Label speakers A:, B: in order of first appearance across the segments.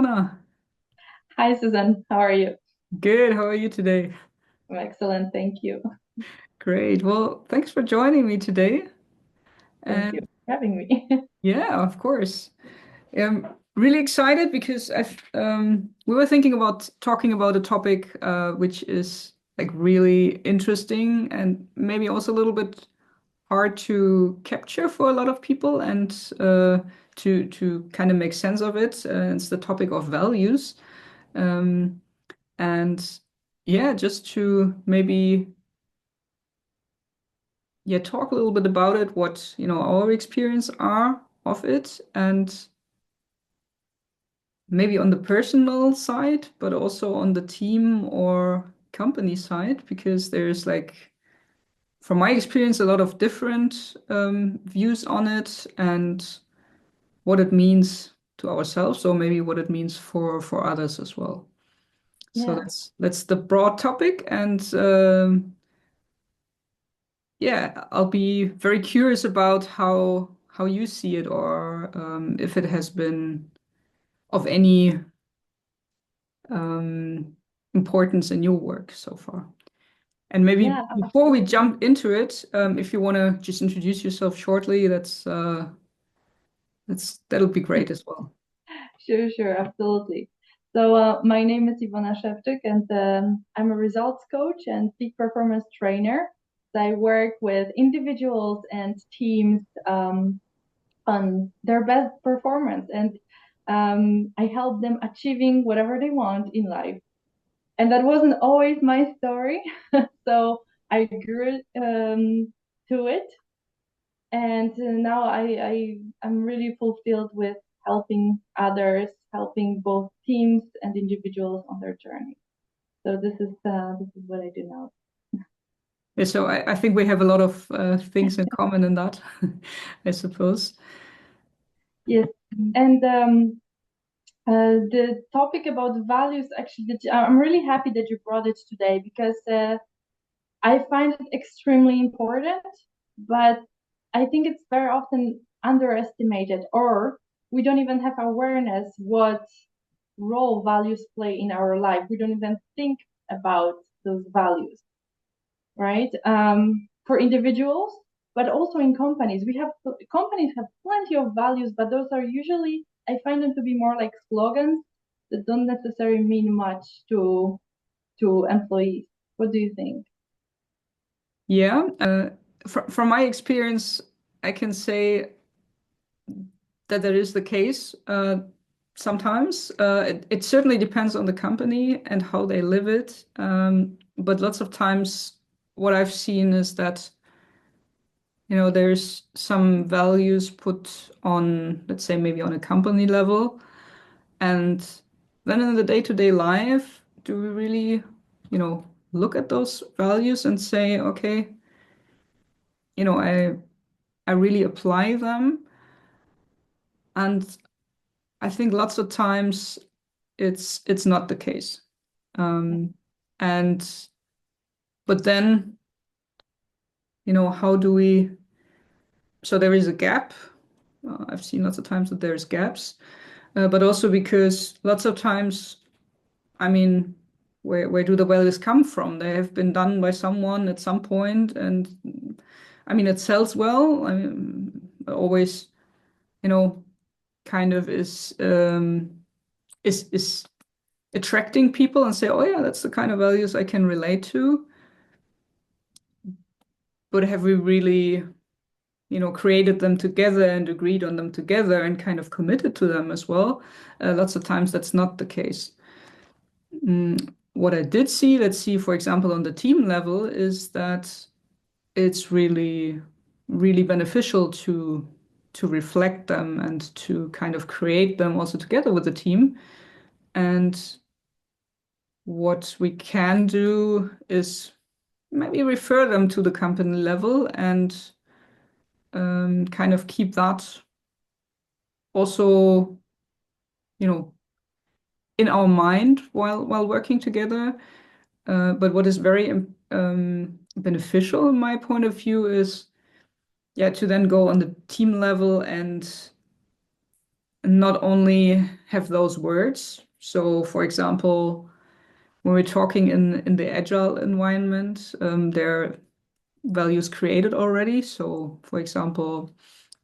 A: Iwona.
B: Hi, Susanne. How are you?
A: Good. How are you today?
B: I'm excellent. Thank you.
A: Great. Well, thanks for joining me today.
B: Thank you
A: And
B: for having me.
A: yeah, of course. I'm really excited because we were thinking about talking about a topic which is like really interesting and maybe also a little bit hard to capture for a lot of people and to kind of make sense of it. It's the topic of values. Um, and yeah, just to maybe talk a little bit about it, what, our experience are of it, and maybe on the personal side, but also on the team or company side, because there's like, from my experience, a lot of different views on it and what it means to ourselves, or maybe what it means for others as well. So
B: Yeah.
A: that's the broad topic, and yeah, I'll be very curious about how you see it, or if it has been of any um, importance in your work so far. And maybe
B: Yeah,
A: before we jump into it, if you want to just introduce yourself shortly, that'll be great as well.
B: sure, sure, absolutely. So, my name is Iwona Szewczyk, and I'm a results coach and peak performance trainer. So I work with individuals and teams on their best performance, and I help them achieving whatever they want in life. And that wasn't always my story, so I grew to it. And now I'm really fulfilled with helping others, helping both teams and individuals on their journey. So this is what I do now.
A: Yeah, so I think we have a lot of things in common in that, I suppose.
B: Yes, and the topic about values, actually, I'm really happy that you brought it today, because I find it extremely important, but I think it's very often underestimated, or we don't even have awareness what role values play in our life. We don't even think about those values, right? For individuals, but also in companies. Companies have plenty of values, but those are usually, I find them to be more like slogans that don't necessarily mean much to employees. What do you think?
A: Yeah, from my experience, I can say that that is the case. Sometimes it certainly depends on the company and how they live it. But lots of times, what I've seen is that, there's some values put on, let's say, maybe on a company level. And then in the day-to-day life, do we really, look at those values and say, okay, I really apply them. And I think lots of times it's not the case. Um, and but then, how do we? So there is a gap. I've seen lots of times that there's gaps, but also because lots of times, I mean, where do the values come from? They have been done by someone at some point, and I mean, it sells well. I mean, always, you know, kind of is attracting people and say, oh yeah, that's the kind of values I can relate to. But have we really, created them together and agreed on them together and kind of committed to them as well? Lots of times that's not the case. What I did see, let's see, for example, on the team level, is that it's really, really beneficial to reflect them and to kind of create them also together with the team. And what we can do is maybe refer them to the company level and kind of keep that also, you know, in our mind while working together. But what is very beneficial in my point of view is, yeah, to then go on the team level and not only have those words. So, for example, when we're talking in the agile environment, there are values created already. So, for example,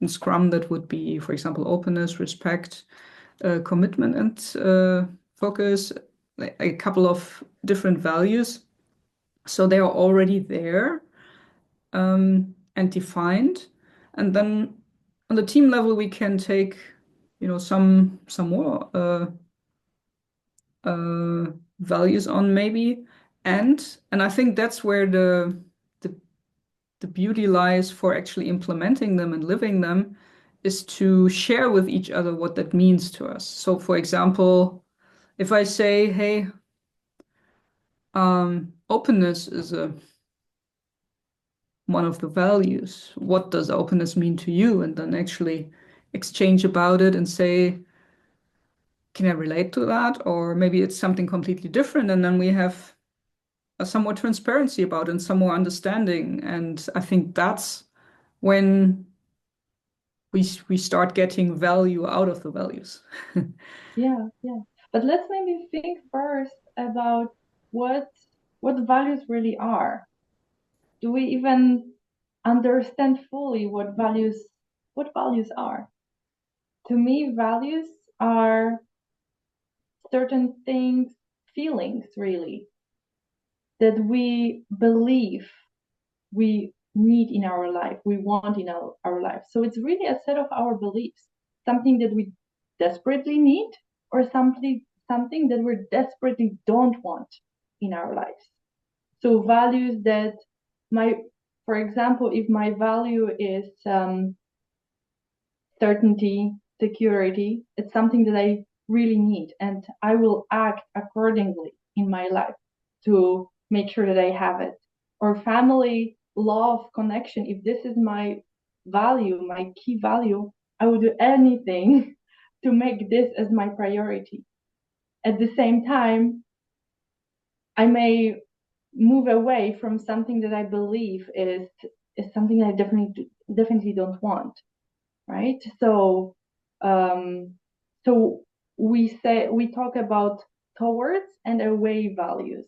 A: in Scrum, that would be, for example, openness, respect, commitment, and focus, like a couple of different values. So they are already there, and defined. And then on the team level, we can take, some more values on maybe. And I think that's where the the beauty lies for actually implementing them and living them, is to share with each other what that means to us. So, for example, if I say, hey, openness is one of the values. What does openness mean to you? And then actually exchange about it and say, can I relate to that? Or maybe it's something completely different. And then we have some more transparency about it and some more understanding. And I think that's when we start getting value out of the values.
B: Yeah, yeah. But let's maybe think first about what values really are. Do we even understand fully what values are? To me, values are certain things, feelings really, that we believe we need in our life, we want in our life. So it's really a set of our beliefs, something that we desperately need, or something that we desperately don't want in our lives. So values that for example, if my value is certainty, security, it's something that I really need, and I will act accordingly in my life to make sure that I have it. Or family, love, connection, if this is my value, my key value, I will do anything to make this as my priority. At the same time, I may move away from something that I believe is something I definitely don't want, right? Um, so we talk about towards and away values.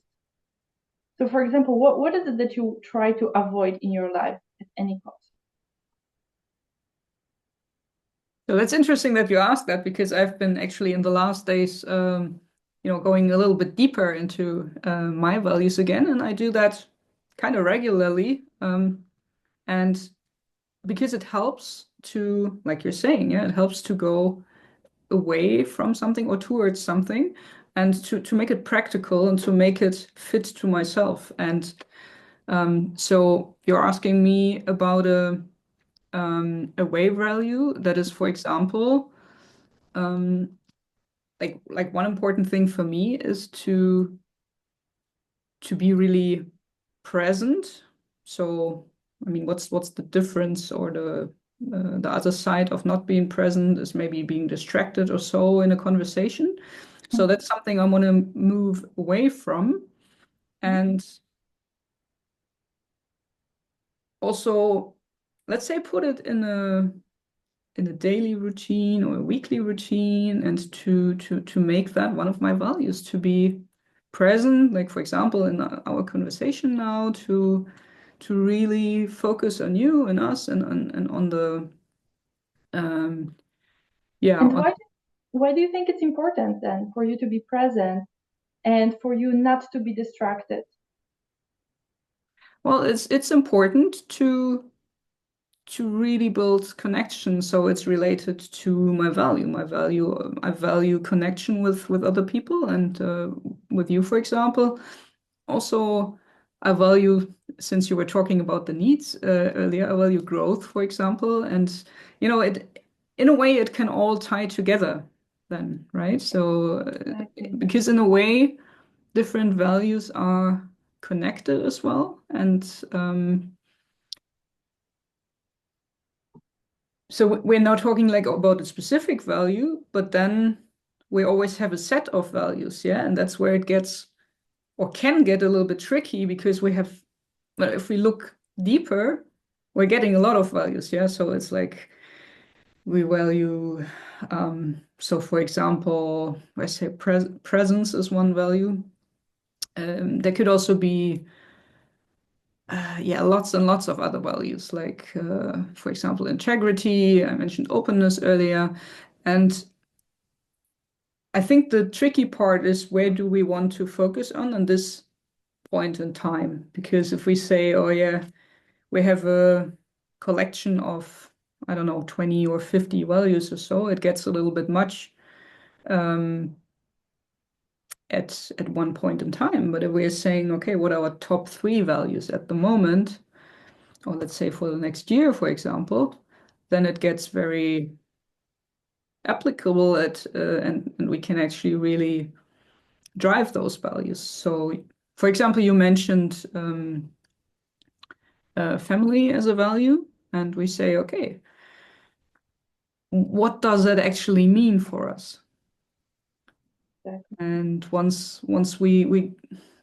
B: So, for example, what is it that you try to avoid in your life at any cost?
A: So that's interesting that you asked that, because I've been actually in the last days, going a little bit deeper into my values again, and I do that kind of regularly. And because it helps to, like you're saying, yeah, it helps to go away from something or towards something, and to make it practical and to make it fit to myself. And so you're asking me about a way value that is, for example, um, like one important thing for me is to be really present. So, I mean, what's the difference, or the other side of not being present is maybe being distracted or so in a conversation. So that's something I want to move away from. And also, let's say, put it in a daily routine or a weekly routine, and to make that one of my values, to be present, like for example in our conversation now, to really focus on you and us, and on the yeah
B: And
A: on,
B: why do you think it's important then for you to be present and for you not to be distracted?
A: well, it's important to really build connection. So it's related to I value connection with other people, and with you, for example. Also, I value, since you were talking about the needs earlier, I value growth, for example. And it, in a way, it can all tie together then, right? So
B: Exactly.
A: because in a way, different values are connected as well. And so we're now talking like about a specific value, but then we always have a set of values, yeah? And that's where it gets, or can get, a little bit tricky, because if we look deeper, we're getting a lot of values, yeah? So it's like we value, so for example, I say presence is one value. There could also be, yeah, lots and lots of other values, like, for example, integrity. I mentioned openness earlier. And I think the tricky part is, where do we want to focus on this point in time? Because if we say, oh, yeah, we have a collection of, I don't know, 20 or 50 values or so, it gets a little bit much um, at one point in time. But if we're saying, okay, what are our top 3 values at the moment, or let's say for the next year, for example, then it gets very applicable and we can actually really drive those values. So, for example, you mentioned family as a value, and we say, okay, what does that actually mean for us?
B: Exactly.
A: And once we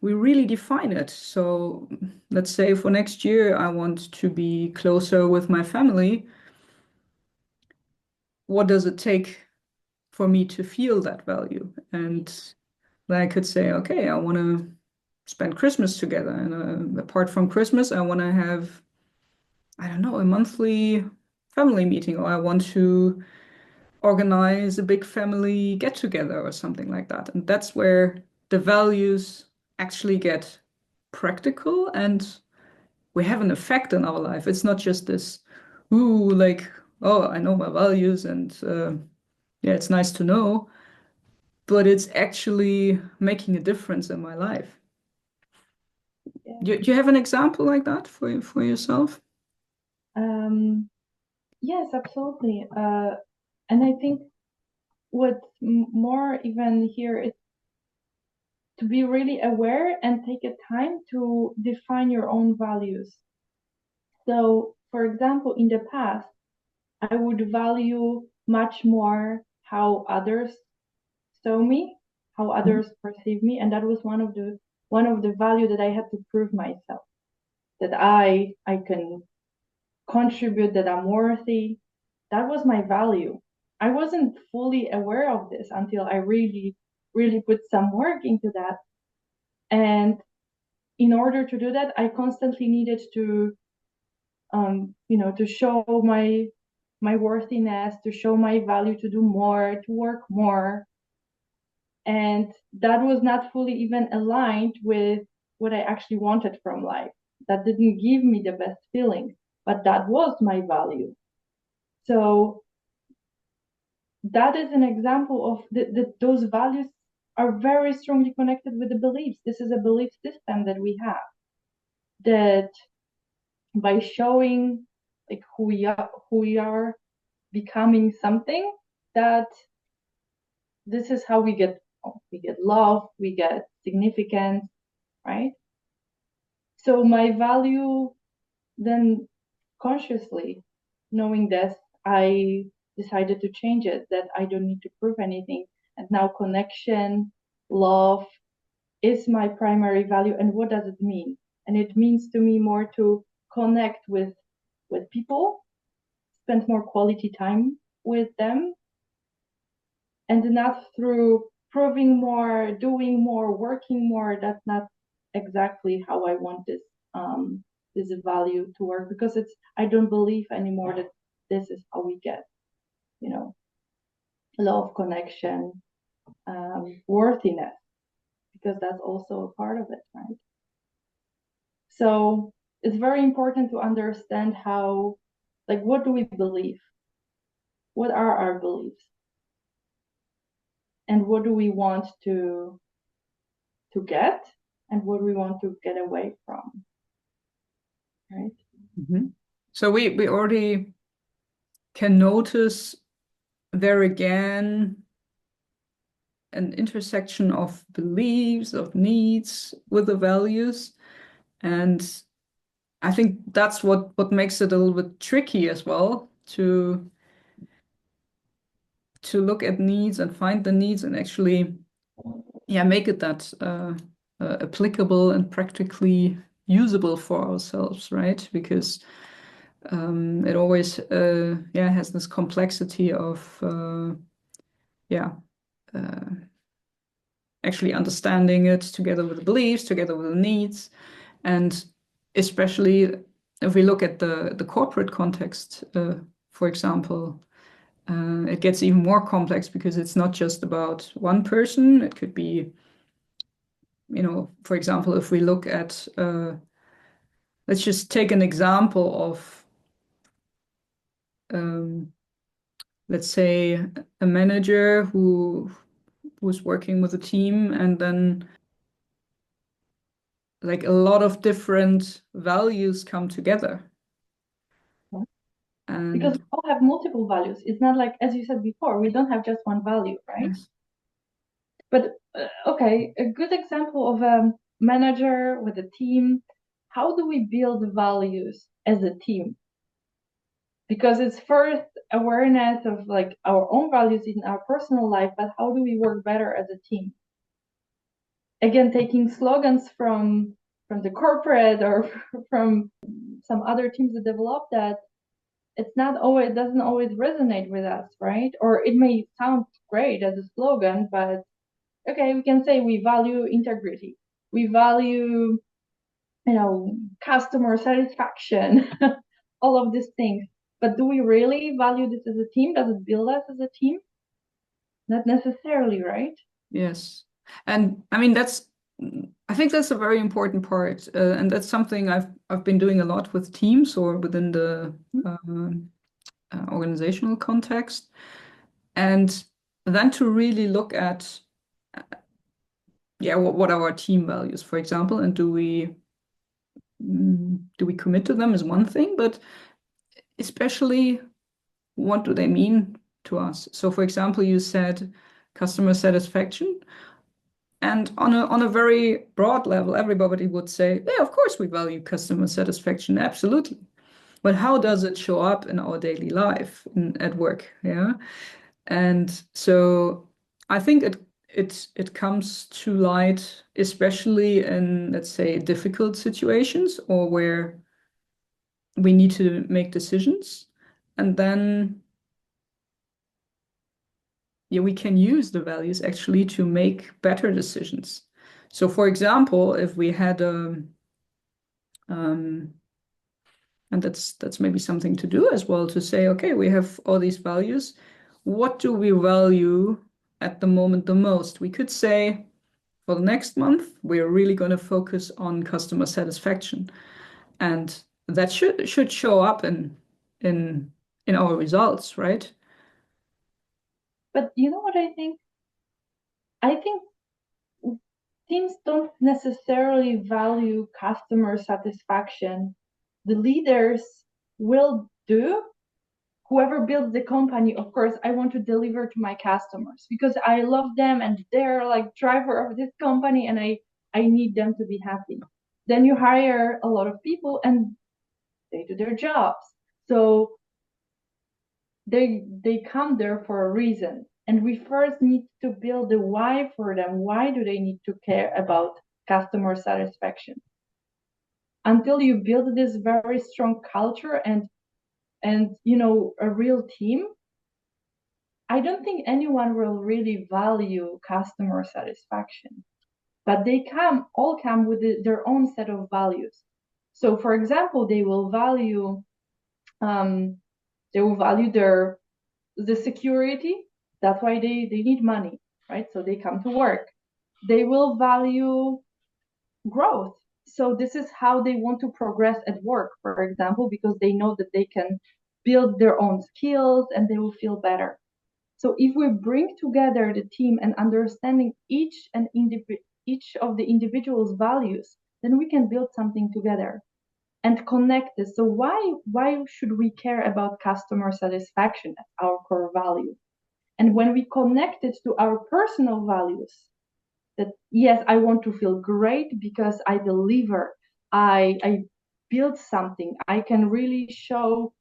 A: really define it. So let's say for next year, I want to be closer with my family. What does it take for me to feel that value? And then I could say, okay, I want to spend Christmas together. And apart from Christmas, I want to have, I don't know, a monthly family meeting, or I want to organize a big family get together or something like that. And that's where the values actually get practical and we have an effect in our life. It's not just this, ooh, like, oh, I know my values and yeah, it's nice to know, but it's actually making a difference in my life.
B: Yeah.
A: Do you have an example like that for yourself?
B: Um, yes, absolutely. And I think what's more even here is to be really aware and take a time to define your own values. So, for example, in the past, I would value much more how others saw me, how others perceive me, and that was one of the value that I had to prove myself, that I can contribute, that I'm worthy. That was my value. I wasn't fully aware of this until I really, really put some work into that. And in order to do that, I constantly needed to show my worthiness, to show my value, to do more, to work more. And that was not fully even aligned with what I actually wanted from life. That didn't give me the best feeling, but that was my value. So that is an example of those values are very strongly connected with the beliefs. This is a belief system that we have, that by showing like who we are becoming something, that this is how we get love, we get significance, right? So my value, then consciously knowing this, I decided to change it, that I don't need to prove anything. And now connection, love is my primary value. And what does it mean? And it means to me more to connect with people, spend more quality time with them, and not through proving more, doing more, working more. That's not exactly how I want this value to work, because I don't believe anymore that this is how we get, you know, love, connection, worthiness, because that's also a part of it, right? So it's very important to understand how, like, what do we believe? What are our beliefs? And what do we want to get? And what do we want to get away from? Right?
A: Mhm. So we already can notice there again an intersection of beliefs, of needs with the values. And I think that's what makes it a little bit tricky as well to look at needs and find the needs and actually, yeah, make it that applicable and practically usable for ourselves, right? Because It always has this complexity of actually understanding it together with the beliefs, together with the needs, and especially if we look at the corporate context, for example, it gets even more complex because it's not just about one person. It could be, for example, if we look at, let's just take an example of, let's say, a manager who's working with a team, and then like a lot of different values come together.
B: Because
A: And
B: we all have multiple values. It's not like, as you said before, we don't have just one value, right?
A: yes.
B: But okay, a good example of a manager with a team. How do we build values as a team? Because it's first awareness of like our own values in our personal life, but how do we work better as a team? Again, taking slogans from the corporate or from some other teams that develop that, it's not always doesn't always resonate with us, right? Or it may sound great as a slogan, but okay, we can say we value integrity, we value, customer satisfaction, all of these things. But do we really value this as a team? Does it build us as a team? Not necessarily, right?
A: Yes. And I mean I think that's a very important part, and that's something I've been doing a lot with teams or within the organizational context, and then to really look at what are our team values, for example, and do we commit to them is one thing, but especially what do they mean to us? So, for example, you said customer satisfaction. And on a very broad level, everybody would say, yeah, of course we value customer satisfaction, absolutely. But how does it show up in our daily life at work? Yeah. And so I think it comes to light, especially in, let's say, difficult situations or where we need to make decisions. And then we can use the values actually to make better decisions. So, for example, if we had um, and that's maybe something to do as well, to say, okay, we have all these values. What do we value at the moment the most? We could say for the next month, we're really going to focus on customer satisfaction, and that should show up in in our results, right?
B: But you know what I think? I think teams don't necessarily value customer satisfaction. The leaders will do. Whoever builds the company, of course, I want to deliver to my customers because I love them and they're like driver of this company, and I need them to be happy. Then you hire a lot of people and they do their jobs. So they come there for a reason. And we first need to build the why for them. Why do they need to care about customer satisfaction? Until you build this very strong culture and a real team, I don't think anyone will really value customer satisfaction. But they all come with their own set of values. So for example, um, they will value the security. That's why they need money, right? So they come to work. They will value growth. So this is how they want to progress at work, for example, because they know that they can build their own skills and they will feel better. So if we bring together the team and understanding each of the individual's values, then we can build something together and connect this. So why should we care about customer satisfaction as our core value? And when we connect it to our personal values, that yes, I want to feel great because I deliver, I build something, I can really show,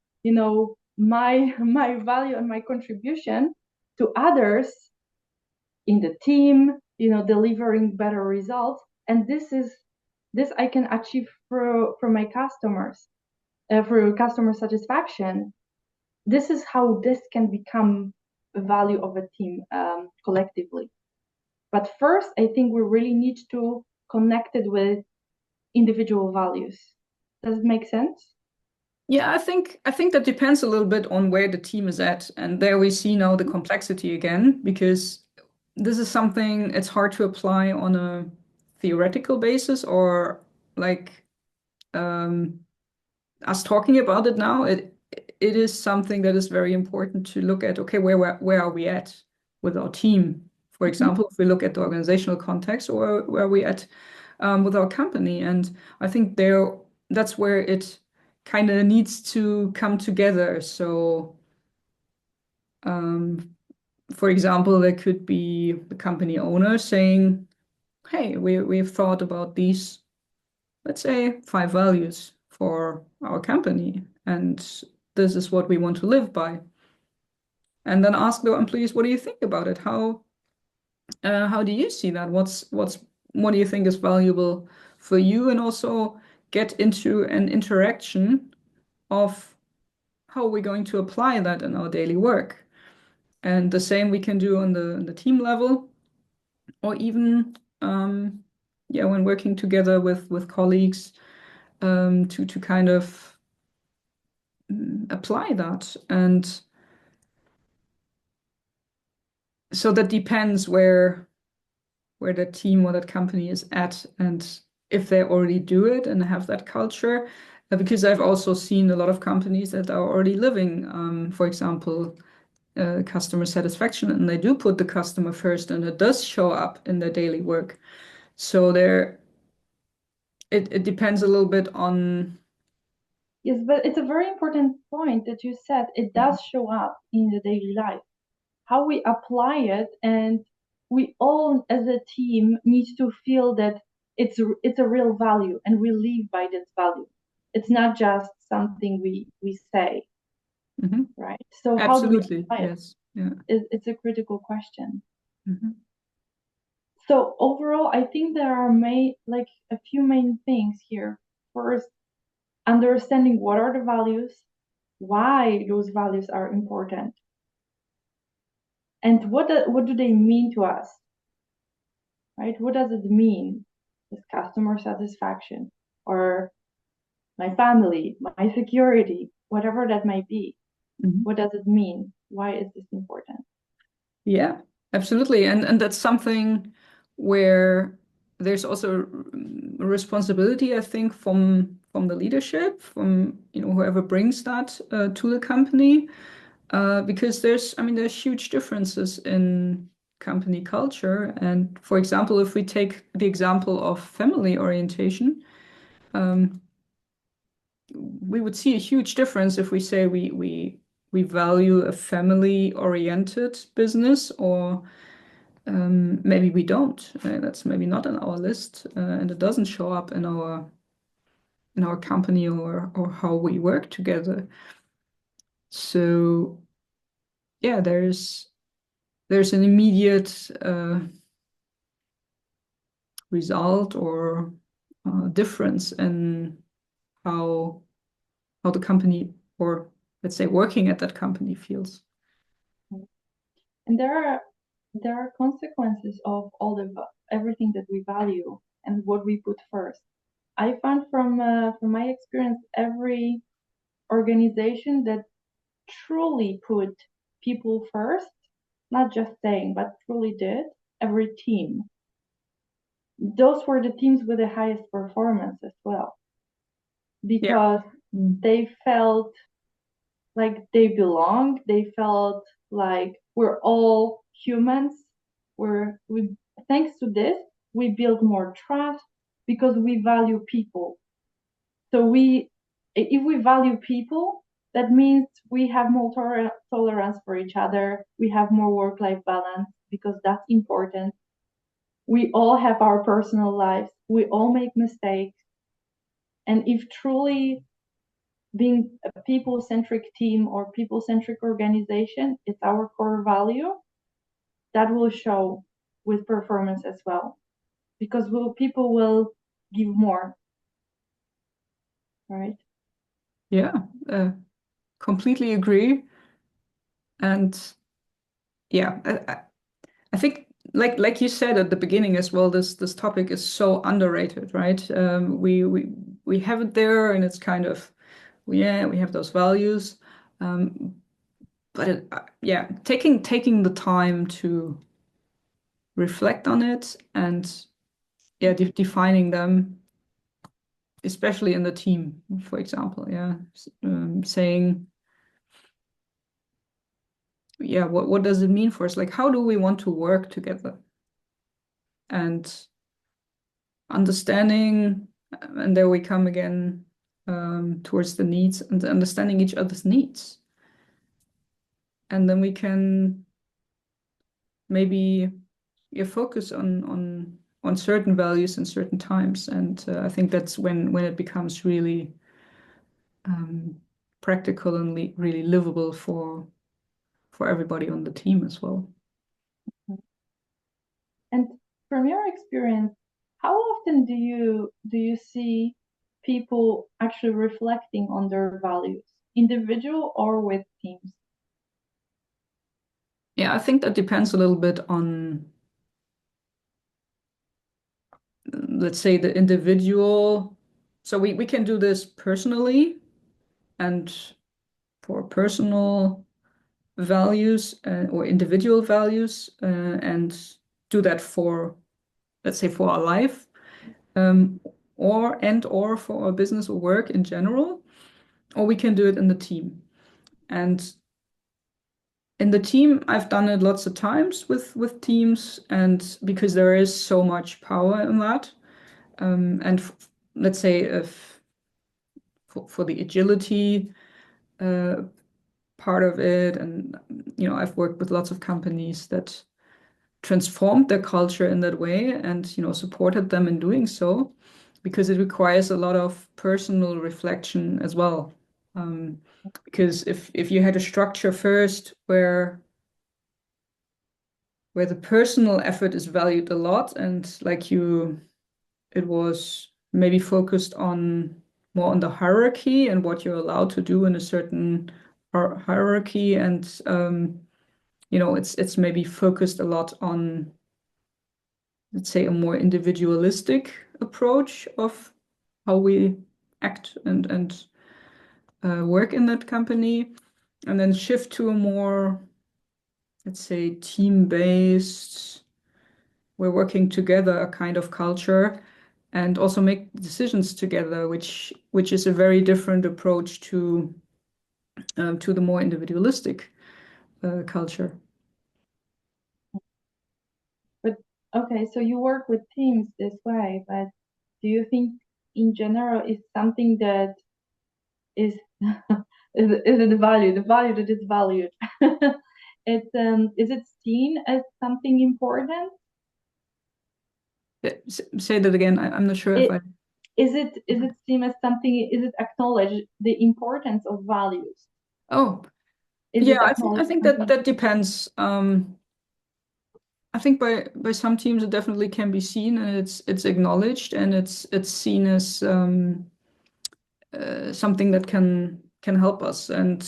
B: my value and my contribution to others in the team, delivering better results. And this I can achieve for my customers. through customer satisfaction, this is how this can become a value of a team collectively. But first, I think we really need to connect it with individual values. Does it make sense?
A: Yeah, I think that depends a little bit on where the team is at. And there we see now the complexity again, because this is something it's hard to apply on a theoretical basis or like um, us talking about it now. It is something that is very important to look at. Okay, where are we at with our team? For example, if we look at the organizational context, or where are we at with our company? And I think that's where it kind of needs to come together. So, um, for example, there could be the company owner saying, "Hey, we've thought about these, let's say, 5 values for our company, and this is what we want to live by." And then ask the employees, "What do you think about it? How do you see that? What do you think is valuable for you?" And also get into an interaction of how we're going to apply that in our daily work. And the same we can do on the team level, or even yeah, when working together with colleagues, to kind of apply that. And so that depends where the team or that company is at, and if they already do it and have that culture. Because I've also seen a lot of companies that are already living, for example, customer satisfaction, and they do put the customer first, and it does show up in their daily work. So it depends a little bit on.
B: Yes, but it's a very important point that you said. It does show up in the daily life. How we apply it, and we all as a team need to feel that it's a real value and we live by this value. It's not just something we say,
A: Mhm.
B: right? So how do we
A: Absolutely,
B: apply it?
A: yes. Yeah.
B: It's a critical question.
A: Mhm.
B: So overall, I think there are like a few main things here. First, understanding what are the values, why those values are important, and what do they mean to us, right? What does it mean? Is customer satisfaction, or my family, my security, whatever that might be.
A: Mhm.
B: What does it mean? Why is this important?
A: Yeah, absolutely. And that's something where there's also a responsibility, I think, from the leadership, from whoever brings that to the company, because there's huge differences in company culture. And for example, if we take the example of family orientation, um, we would see a huge difference if we say we value a family-oriented business, or maybe we don't. That's maybe not on our list, and it doesn't show up in our company, or how we work together. So yeah, there's an immediate result, or difference in how the company, or let's say working at that company, feels.
B: And there are consequences of everything that we value and what we put first. I found from my experience, every organization that truly put people first, not just saying, but truly did, every team, those were the teams with the highest performance as well,
A: Yeah.
B: because they felt like they belonged. They felt like we're all humans. We thanks to this, we build more trust because we value people. So if we value people, that means we have more tolerance for each other. We have more work-life balance because that's important. We all have our personal lives. We all make mistakes. And if truly being a people-centric team or people-centric organization is our core value, that will show with performance as well, because people will give more, right?
A: Yeah, completely agree. And yeah, I think like you said at the beginning as well, this topic is so underrated, right? We have it there, and it's kind of yeah, we have those values, but yeah, taking the time to reflect on it and yeah, defining them, especially in the team, for example, yeah, saying yeah, what does it mean for us? Like, how do we want to work together? And understanding, and there we come again towards the needs and understanding each other's needs. And then we can maybe focus on certain values and certain times. And I think that's when it becomes really um, practical and really livable for everybody on the team as well.
B: And from your experience, how often do you see people actually reflecting on their values, individual or with teams?
A: Yeah, I think that depends a little bit on, let's say, the individual. So we can do this personally and for personal values or individual values and do that for, let's say, for our life um, or for our business or work in general, or we can do it in the team. And in the team, I've done it lots of times with teams, and because there is so much power in that. And let's say if for the agility uh, part of it, and I've worked with lots of companies that transformed their culture in that way, and supported them in doing so, because it requires a lot of personal reflection as well. Because if you had a structure first where the personal effort is valued a lot, and like it was maybe focused on more on the hierarchy and what you're allowed to do in a certain hierarchy, and it's maybe focused a lot on, let's say, a more individualistic approach of how we act and work in that company, and then shift to a more, let's say, team-based, we're working together a kind of culture, and also make decisions together, which is a very different approach to the more individualistic culture.
B: But okay, so you work with teams this way, but do you think in general is something that is is it the value that is valued? Is it seen as something important?
A: Say that again. I'm not sure if
B: It
A: I.
B: is it seen as something, is it acknowledged the importance of values?
A: Oh,
B: Is
A: yeah.
B: it
A: I
B: acknowledged
A: think that
B: something?
A: that depends. I think by some teams it definitely can be seen, and it's acknowledged, and it's seen as something that can help us. And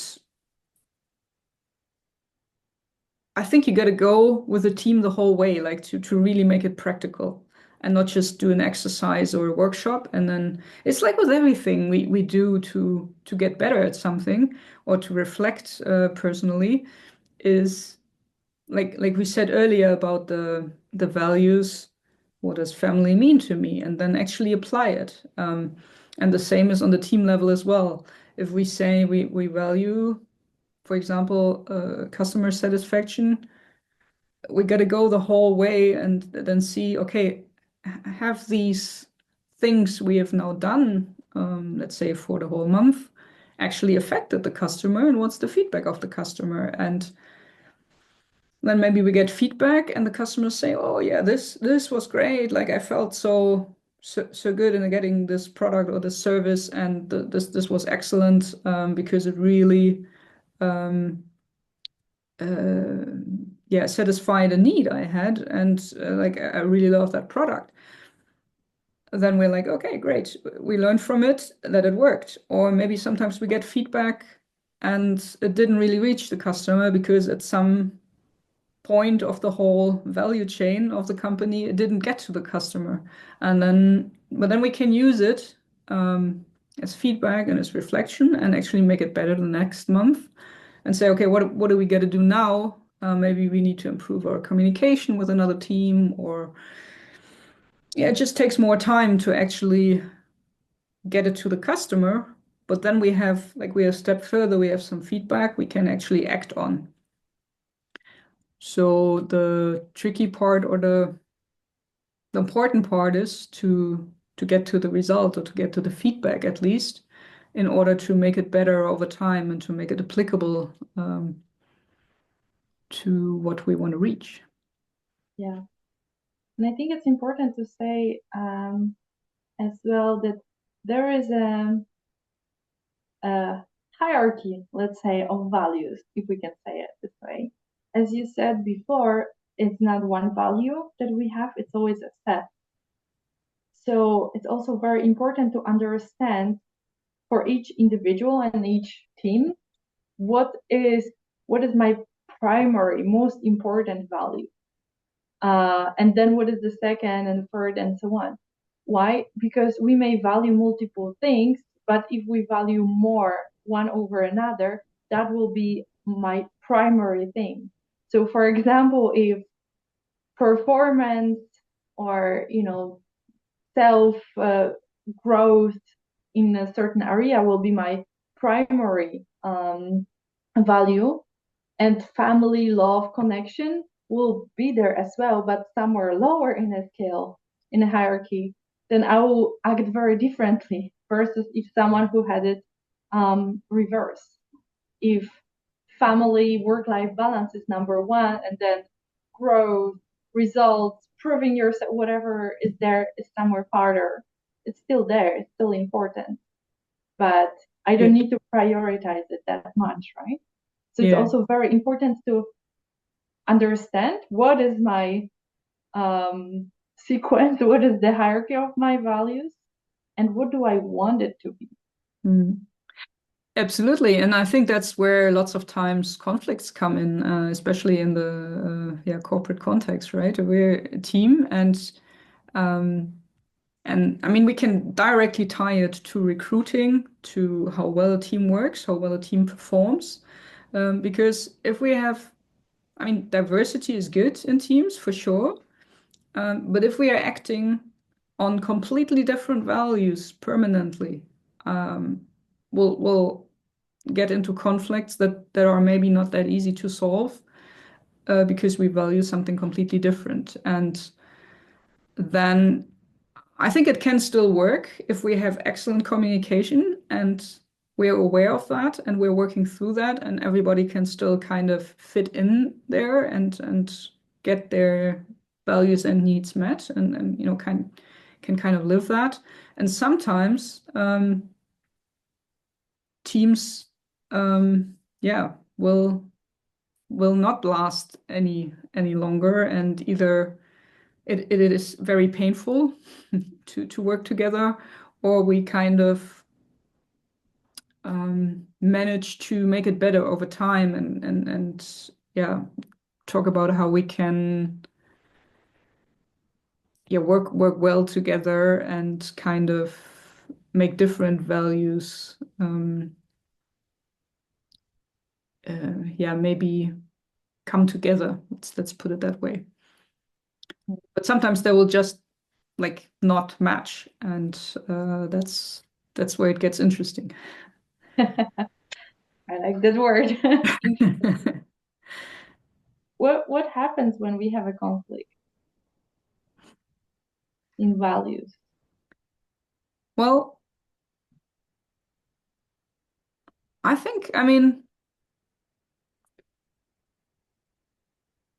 A: I think you got to go with the team the whole way, like to really make it practical and not just do an exercise or a workshop. And then it's like with everything we do to get better at something or to reflect personally is like we said earlier about the values. What does family mean to me? And then actually apply it. And the same is on the team level as well. If we say we value, for example, customer satisfaction, we got to go the whole way and then see, okay, have these things we have now done, let's say for the whole month, actually affected the customer, and what's the feedback of the customer? And then maybe we get feedback and the customers say, oh yeah, this was great. Like I felt so good in getting this product or this service, and this was excellent because it really um, uh, satisfied a need I had, and like I really love that product. then we're like, okay, great. We learned from it that it worked. Or maybe sometimes we get feedback and it didn't really reach the customer because at some point of the whole value chain of the company, it didn't get to the customer. But then we can use it as feedback and as reflection and actually make it better the next month and say, okay, what do we got to do now? Maybe we need to improve our communication with another team, or yeah, it just takes more time to actually get it to the customer. But then we have, like, we a step further, we have some feedback we can actually act on. So the tricky part, or the important part, is to get to the result, or to get to the feedback at least, in order to make it better over time and to make it applicable to what we want to reach.
B: Yeah. And I think it's important to say as well that there is a hierarchy, let's say, of values, if we can say it this way. As you said before, it's not one value that we have, it's always a set. So it's also very important to understand for each individual and each team what is my primary, most important value. And then what is the second and third and so on. Why? Because we may value multiple things, but if we value more one over another, that will be my primary thing. So for example, if performance or self growth in a certain area will be my primary value, and family love connection will be there as well, but somewhere lower in a scale, in a hierarchy, then I will act very differently versus if someone who had it reverse. If family work-life balance is number one, and then growth, results, proving yourself, whatever is there is somewhere farther. It's still there, it's still important, but I don't need to prioritize it that much, right? So it's also very important to understand what is my sequence, what is the hierarchy of my values, and what do I want it to be.
A: Absolutely. And I think that's where lots of times conflicts come in, especially in the corporate context, right? We're a team, and I mean, we can directly tie it to recruiting, to how well a team works, how well a team performs. Because if we have, I mean, diversity is good in teams for sure. But if we are acting on completely different values permanently, we'll get into conflicts that are maybe not that easy to solve because we value something completely different. And then I think it can still work if we have excellent communication and we're aware of that and we're working through that, and everybody can still kind of fit in there and get their values and needs met, and can kind of live that. And sometimes teams will not last any longer, and either it is very painful to work together, or we kind of manage to make it better over time, and talk about how we can work well together and kind of make different values maybe come together. Let's put it that way. But sometimes they will just like not match, and that's where it gets interesting.
B: I like that word. What happens when we have a conflict in values?
A: Well, I think, I mean,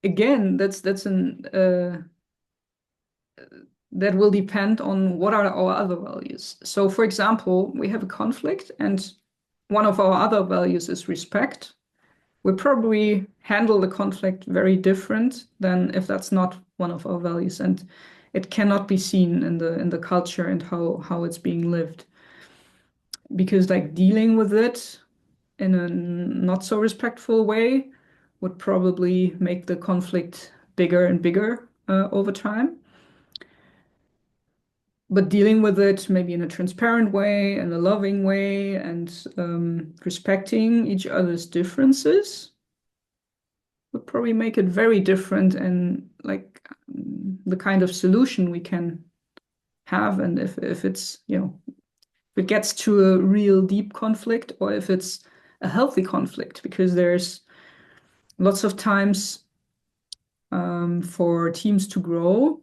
A: again, that will depend on what are our other values. So, for example, we have a conflict, and one of our other values is respect. We probably handle the conflict very different than if that's not one of our values. And it cannot be seen in the culture and how it's being lived. Because like dealing with it in a not so respectful way would probably make the conflict bigger and bigger over time. But dealing with it maybe in a transparent way and a loving way and respecting each other's differences would probably make it very different and like the kind of solution we can have. And if it's, you know, if it gets to a real deep conflict or if it's a healthy conflict, because there's lots of times for teams to grow,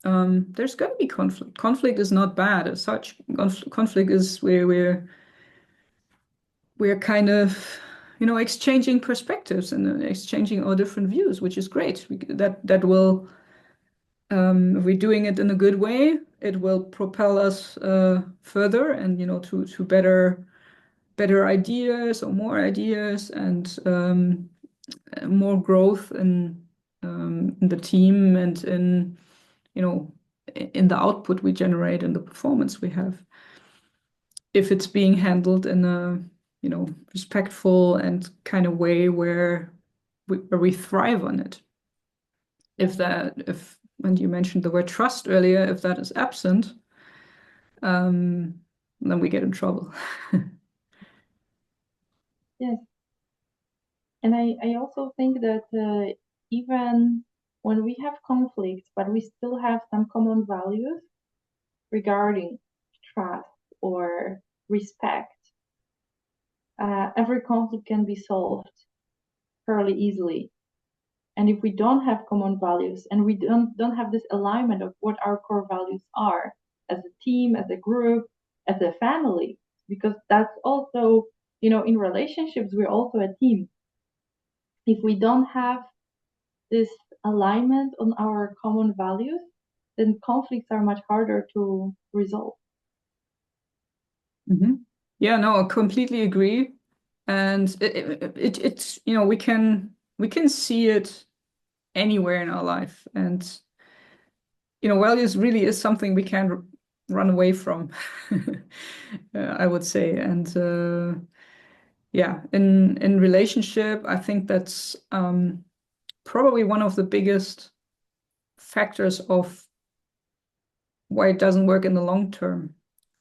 A: there's going to be conflict. Conflict is not bad as such. Conflict is where we're kind of, you know, exchanging perspectives and exchanging our different views, which is great. That will, if we're doing it in a good way, it will propel us further and, you know, to better ideas or more ideas and more growth in the team and in, you know, in the output we generate and the performance we have. If it's being handled in a, you know, respectful and kind of way where we thrive on it. If when you mentioned the word trust earlier, if that is absent, then we get in trouble.
B: Yes. And I also think that even when we have conflicts, but we still have some common values regarding trust or respect, every conflict can be solved fairly easily. And if we don't have common values and we don't have this alignment of what our core values are as a team, as a group, as a family, because that's also, you know, in relationships, we're also a team. If we don't have this alignment on our common values, then conflicts are much harder to resolve.
A: Yeah, no, I completely agree. And it's, you know, we can see it anywhere in our life. And, you know, values really is something we can't run away from, I would say. And yeah, in relationship, I think that's probably one of the biggest factors of why it doesn't work in the long term.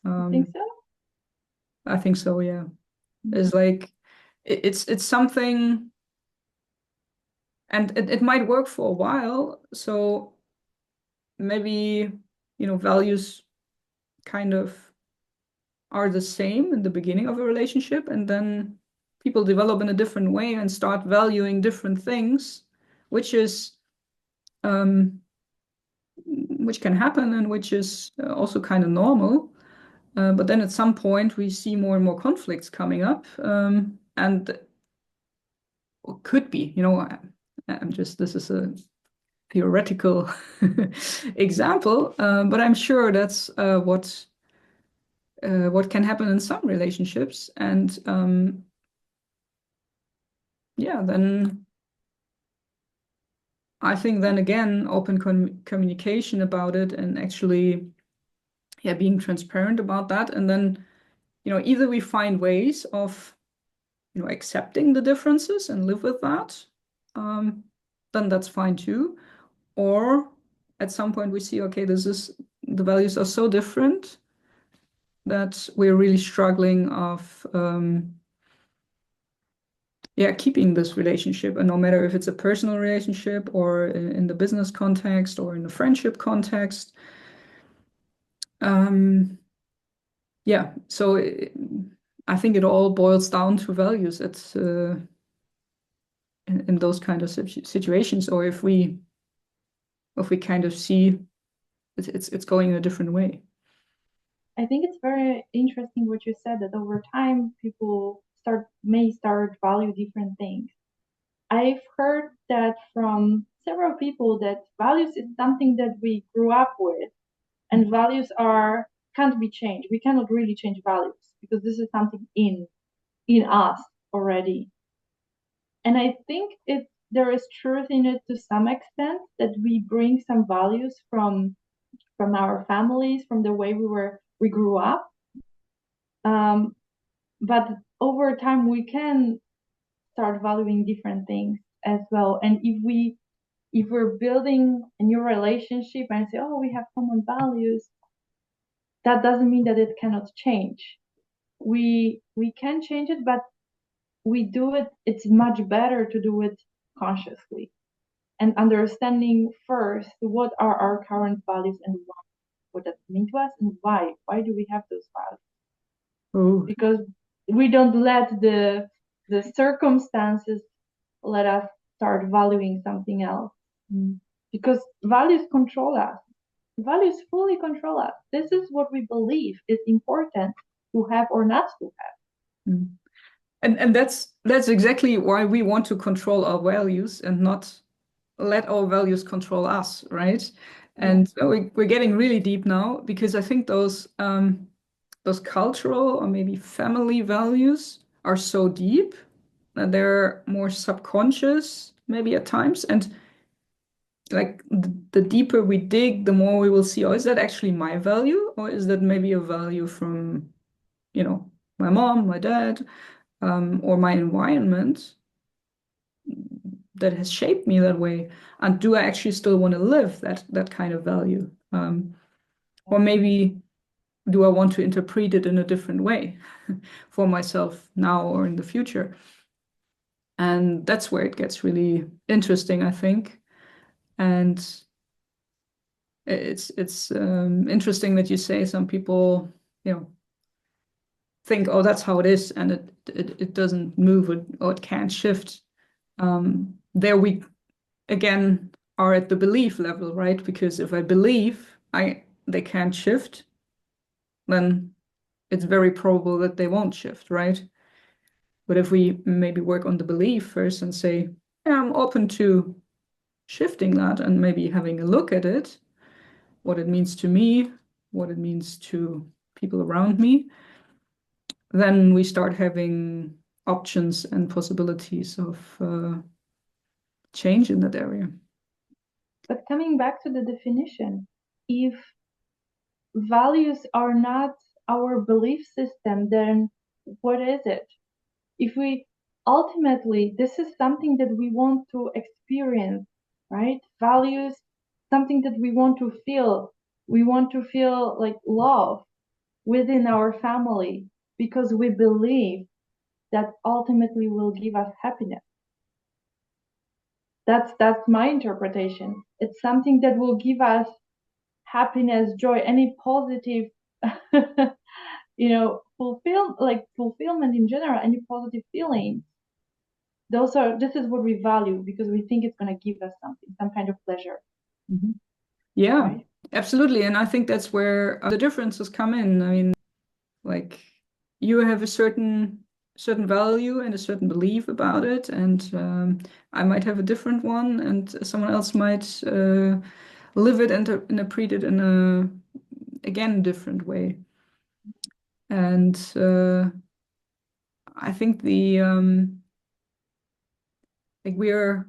B: You think so?
A: I think so, yeah. It's like it's something, and it might work for a while. So maybe, you know, values kind of are the same in the beginning of a relationship, and then people develop in a different way and start valuing different things, which is which can happen and which is also kind of normal. But then at some point we see more and more conflicts coming up, and could be, you know, I'm just, this is a theoretical example, but I'm sure that's what can happen in some relationships. And yeah, then I think then again, open communication about it and actually, yeah, being transparent about that. And then, you know, either we find ways of, you know, accepting the differences and live with that, then that's fine too. Or at some point we see, okay, the values are so different that we're really struggling of yeah, keeping this relationship. And no matter if it's a personal relationship or in the business context or in the friendship context. Yeah, so I think it all boils down to values. It's in those kind of situations, or if we kind of see it's going in a different way.
B: I think it's very interesting what you said that over time people may start value different things. I've heard that from several people that values is something that we grew up with, and values are can't be changed. We cannot really change values because this is something in us already. And I think it's there is truth in it to some extent, that we bring some values from our families, from the way we grew up. But over time, we can start valuing different things as well. And if we're building a new relationship and say, oh, we have common values, that doesn't mean that it cannot change. We can change it, but we do it. It's much better to do it consciously and understanding first what are our current values and what that mean to us and why. Why do we have those values?
A: Oh.
B: Because we don't let the circumstances let us start valuing something else. Because values control us. Values fully control us. This is what we believe is important to have or not to have.
A: And that's exactly why we want to control our values and not let our values control us, right? And we're getting really deep now, because I think those cultural or maybe family values are so deep that they're more subconscious maybe at times. And like the deeper we dig, the more we will see, oh, is that actually my value? Or is that maybe a value from, my mom, my dad, or my environment that has shaped me that way? And do I actually still want to live that kind of value? Or maybe do I want to interpret it in a different way for myself now or in the future? And that's where it gets really interesting, I think. And it's interesting that you say some people, think, oh, that's how it is, and it doesn't move, or it can't shift. There we again are at the belief level, right? Because if I believe they can't shift, then it's very probable that they won't shift, right? But if we maybe work on the belief first and say, yeah, I'm open to shifting that and maybe having a look at it, what it means to me, what it means to people around me, then we start having options and possibilities of change in that area.
B: But coming back to the definition, if values are not our belief system, then what is it? If we ultimately, this is something that we want to experience, right? Values, something that we want to feel. We want to feel like love within our family because we believe that ultimately will give us happiness. That's my interpretation. It's something that will give us happiness, joy, any positive fulfillment in general, any positive feelings. This is what we value because we think it's going to give us something, some kind of pleasure.
A: Mm-hmm. Yeah,
B: right?
A: Absolutely. And I think that's where the differences come in. I mean, like you have a certain value and a certain belief about it, and I might have a different one, and someone else might live it and interpret it in a again different way. And I think like we're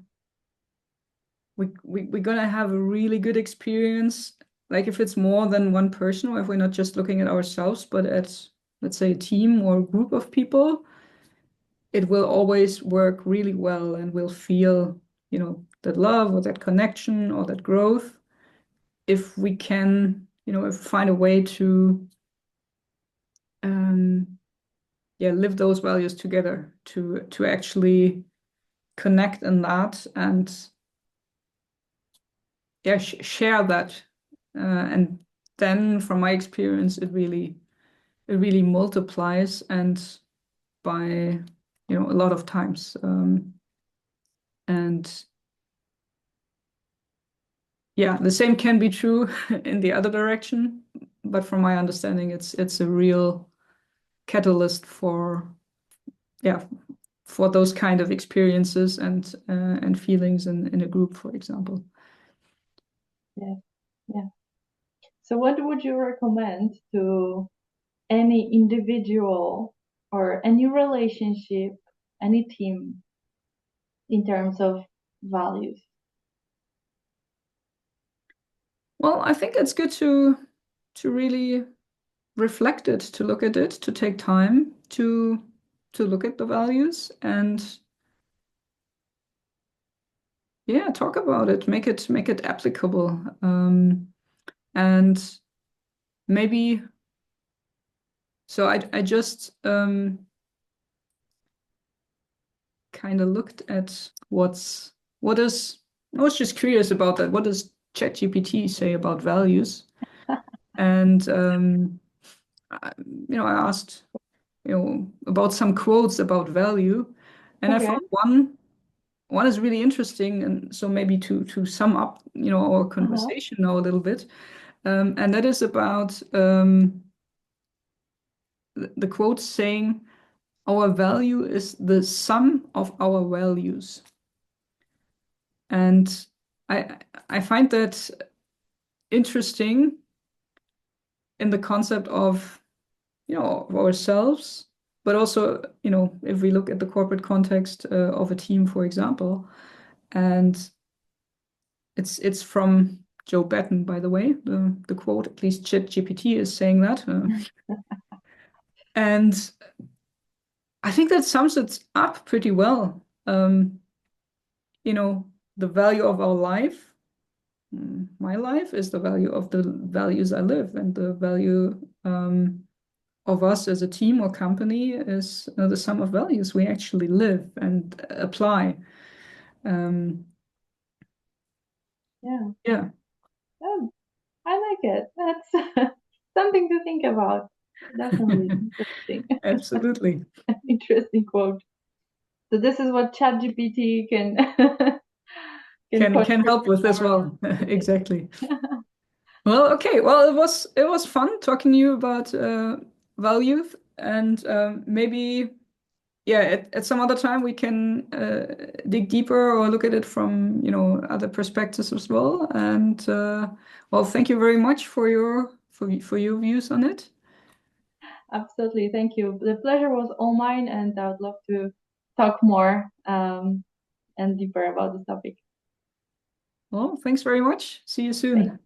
A: gonna have a really good experience, like if it's more than one person, or if we're not just looking at ourselves, but at, let's say, a team or a group of people. It will always work really well, and we'll feel, that love or that connection or that growth, if we can, if we find a way to live those values together, to actually connect in that, and share that, and then from my experience it really multiplies, and by a lot of times, and yeah, the same can be true in the other direction, but from my understanding, it's a real catalyst for those kind of experiences and feelings in a group, for example.
B: Yeah. So what would you recommend to any individual or any relationship, any team, in terms of values?
A: Well, I think it's good to really reflect it, to look at it, to take time to look at the values and yeah, talk about it, make it applicable. And maybe so I just kind of looked at what is I was just curious about that. What does ChatGPT say about values? And I asked about some quotes about value, and I
B: Okay.
A: found one is really interesting, and so maybe to sum up our
B: Uh-huh.
A: conversation now a little bit, and that is about the quote saying, "Our value is the sum of our values." And I find that interesting in the concept of of ourselves, but also if we look at the corporate context of a team, for example, and it's from Joe Batten, by the way, the quote, at least ChatGPT is saying that, and I think that sums it up pretty well. The value of our life, my life is the value of the values I live, and the value of us as a team or company is the sum of values we actually live and apply. Um,
B: Yeah.
A: yeah,
B: Oh, I like it. That's something to think about. Definitely interesting.
A: absolutely.
B: Interesting quote. So this is what ChatGPT can can
A: Can
B: contribute
A: help with as
B: our
A: well.
B: today.
A: Exactly. Well, okay. Well, it was fun talking to you about value, and maybe yeah, at some other time we can dig deeper or look at it from other perspectives as well. And well, thank you very much for your views on it.
B: Absolutely. Thank you. The pleasure was all mine, and I would love to talk more and deeper about this topic.
A: Well, thanks very much. See you
B: Thank
A: soon.